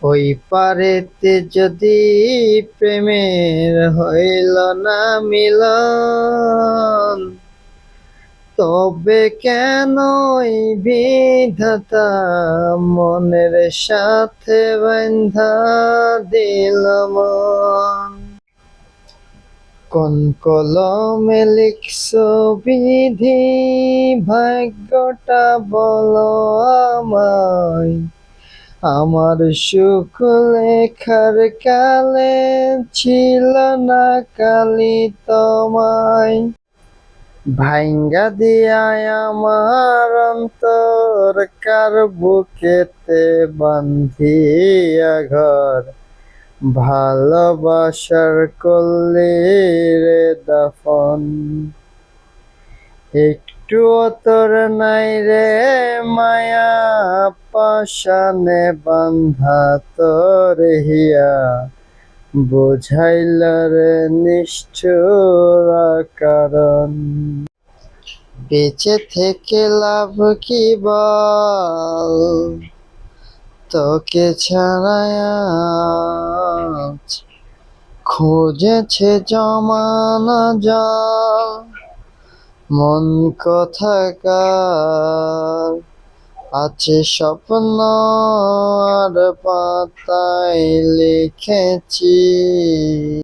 ওই পারেতে যদি প্রেমের হইল না মিলন, তবে কেনই বিধাতা মনের সাথে বান্ধা দিল মন। কোন কলমে লিখছো বিধি, ভাগ্যটা বলো আমায়। আমার সুখ লেখার কালে ছিল না কালি তোমায়। ভাইঙ্গা দিয়ায় আমার অন্তর কার বুকেতে বান্ধিয়া ঘর, ভালোবাসার কল্লি রে দাফন। একটুও তোর নাই রে মায়া, পাশানে বান্ধা তোর হিয়া, বুঝাইল রে নিষ্ঠুর কারণ। বেঁচে থেকে লাভ কি বল, তোকে ছাড়ায় আজ খুঁজেছে জমানা জল। মন কোথাকার আছে স্বপ্ন আর পাতায় লিখেছি।